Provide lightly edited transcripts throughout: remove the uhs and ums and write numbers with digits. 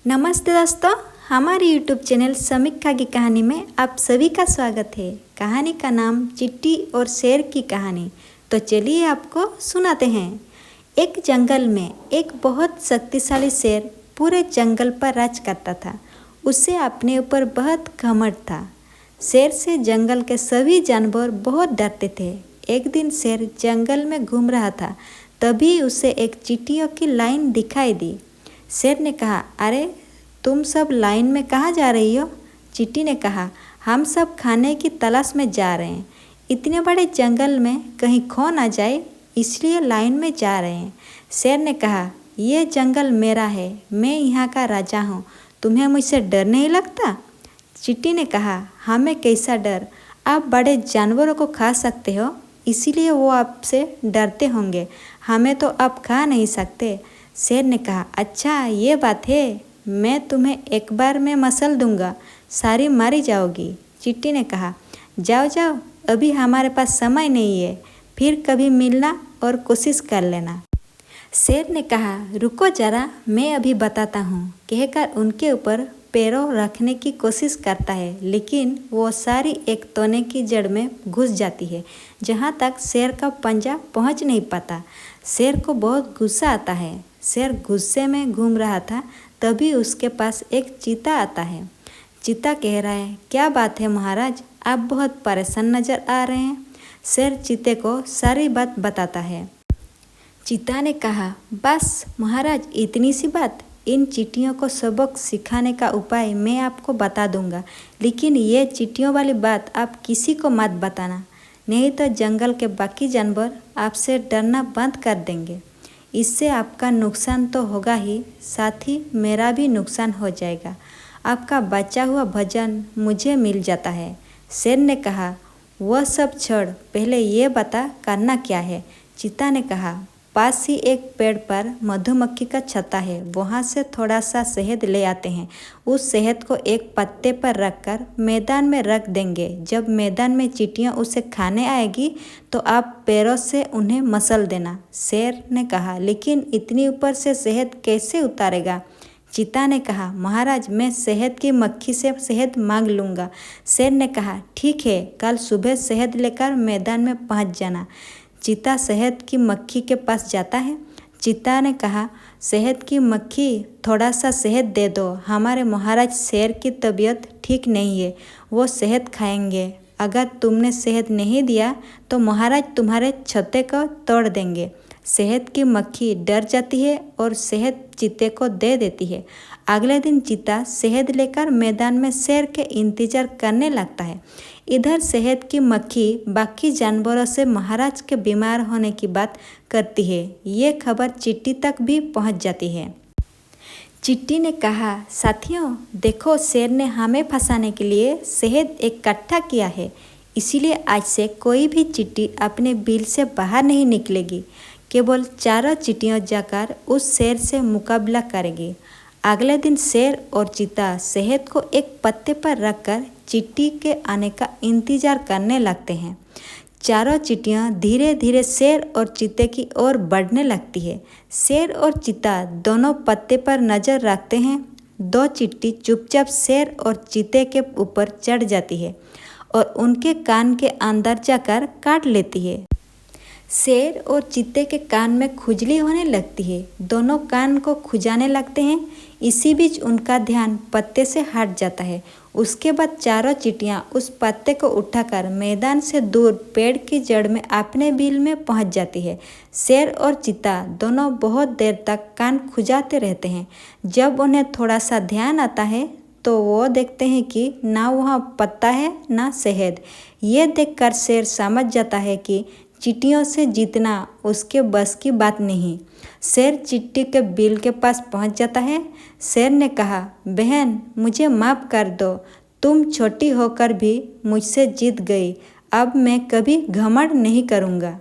नमस्ते दोस्तों, हमारे YouTube चैनल समीक्षा की कहानी में आप सभी का स्वागत है। कहानी का नाम चिट्टी और शेर की कहानी। तो चलिए आपको सुनाते हैं। एक जंगल में एक बहुत शक्तिशाली शेर पूरे जंगल पर राज करता था। उससे अपने ऊपर बहुत घमंड था। शेर से जंगल के सभी जानवर बहुत डरते थे। एक दिन शेर जंगल में घूम रहा था, तभी उसे एक चींटियों की लाइन दिखाई दी। शेर ने कहा, अरे तुम सब लाइन में कहाँ जा रही हो? चींटी ने कहा, हम सब खाने की तलाश में जा रहे हैं। इतने बड़े जंगल में कहीं खो ना जाए, इसलिए लाइन में जा रहे हैं। शेर ने कहा, यह जंगल मेरा है, मैं यहाँ का राजा हूँ, तुम्हें मुझसे डर नहीं लगता? चींटी ने कहा, हमें कैसा डर, आप बड़े जानवरों को खा सकते हो, इसीलिए वो आपसे डरते होंगे, हमें तो आप खा नहीं सकते। शेर ने कहा, अच्छा ये बात है, मैं तुम्हें एक बार में मसल दूंगा, सारी मारी जाओगी। चींटी ने कहा, जाओ जाओ, अभी हमारे पास समय नहीं है, फिर कभी मिलना और कोशिश कर लेना। शेर ने कहा, रुको जरा, मैं अभी बताता हूँ, कहकर उनके ऊपर पैरों रखने की कोशिश करता है, लेकिन वो सारी एक तोने की जड़ में घुस जाती है, जहाँ तक शेर का पंजा पहुँच नहीं पाता। शेर को बहुत गुस्सा आता है। शेर गुस्से में घूम रहा था, तभी उसके पास एक चीता आता है। चीता कह रहा है, क्या बात है महाराज, आप बहुत परेशान नजर आ रहे हैं। शेर चीते को सारी बात बताता है। चीता ने कहा, बस महाराज, इतनी सी बात, इन चींटियों को सबक सिखाने का उपाय मैं आपको बता दूंगा, लेकिन ये चींटियों वाली बात आप किसी को मत बताना, नहीं तो जंगल के बाकी जानवर आपसे डरना बंद कर देंगे। इससे आपका नुकसान तो होगा ही, साथ ही मेरा भी नुकसान हो जाएगा। आपका बचा हुआ भोजन मुझे मिल जाता है। शेर ने कहा, वह सब छोड़, पहले ये बता करना क्या है। चीता ने कहा, पास ही एक पेड़ पर मधुमक्खी का छत्ता है, वहाँ से थोड़ा सा शहद ले आते हैं। उस शहद को एक पत्ते पर रखकर मैदान में रख देंगे। जब मैदान में चींटियाँ उसे खाने आएगी तो आप पैरों से उन्हें मसल देना। शेर ने कहा, लेकिन इतनी ऊपर से शहद कैसे उतारेगा? चीता ने कहा, महाराज, मैं शहद की मक्खी से शहद मांग लूँगा। शेर ने कहा, ठीक है, कल सुबह शहद लेकर मैदान में पहुँच जाना। चीता शहद की मक्खी के पास जाता है। चीता ने कहा, शहद की मक्खी, थोड़ा सा शहद दे दो, हमारे महाराज शेर की तबीयत ठीक नहीं है, वो शहद खाएंगे। अगर तुमने शहद नहीं दिया तो महाराज तुम्हारे छत्ते को तोड़ देंगे। शहद की मक्खी डर जाती है और शहद चीते को दे देती है। अगले दिन चीता शहद लेकर मैदान में शेर के इंतजार करने लगता है। इधर शहद की मक्खी बाकी जानवरों से महाराज के बीमार होने की बात करती है। ये खबर चींटी तक भी पहुंच जाती है। चींटी ने कहा, साथियों देखो, शेर ने हमें फंसाने के लिए शहद इकट्ठा किया है, इसीलिए आज से कोई भी चींटी अपने बिल से बाहर नहीं निकलेगी। केवल चारों चींटियाँ जाकर उस शेर से मुकाबला करेंगी। अगले दिन शेर और चीता शहद को एक पत्ते पर रखकर चींटी के आने का इंतजार करने लगते हैं। चारों चींटियाँ धीरे धीरे शेर और चीते की ओर बढ़ने लगती है। शेर और चीता दोनों पत्ते पर नजर रखते हैं। दो चींटी चुपचाप शेर और चीते के ऊपर चढ़ जाती है और उनके कान के अंदर जाकर काट लेती है। शेर और चीते के कान में खुजली होने लगती है। दोनों कान को खुजाने लगते हैं। इसी बीच उनका ध्यान पत्ते से हट जाता है। उसके बाद चारों चींटियां उस पत्ते को उठाकर मैदान से दूर पेड़ की जड़ में अपने बिल में पहुंच जाती है। शेर और चीता दोनों बहुत देर तक कान खुजाते रहते हैं। जब उन्हें थोड़ा सा ध्यान आता है तो वो देखते हैं कि ना वहाँ पत्ता है ना शहद। ये देखकर शेर समझ जाता है कि चींटियों से जीतना उसके बस की बात नहीं। शेर चींटी के बिल के पास पहुंच जाता है। शेर ने कहा, बहन, मुझे माफ़ कर दो, तुम छोटी होकर भी मुझसे जीत गई, अब मैं कभी घमंड नहीं करूँगा।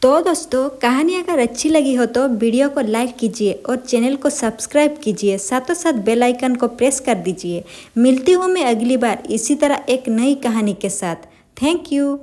तो दोस्तों, कहानी अगर अच्छी लगी हो तो वीडियो को लाइक कीजिए और चैनल को सब्सक्राइब कीजिए, साथों साथ बेल आइकन को प्रेस कर दीजिए। मिलती हूँ मैं अगली बार इसी तरह एक नई कहानी के साथ। Thank you.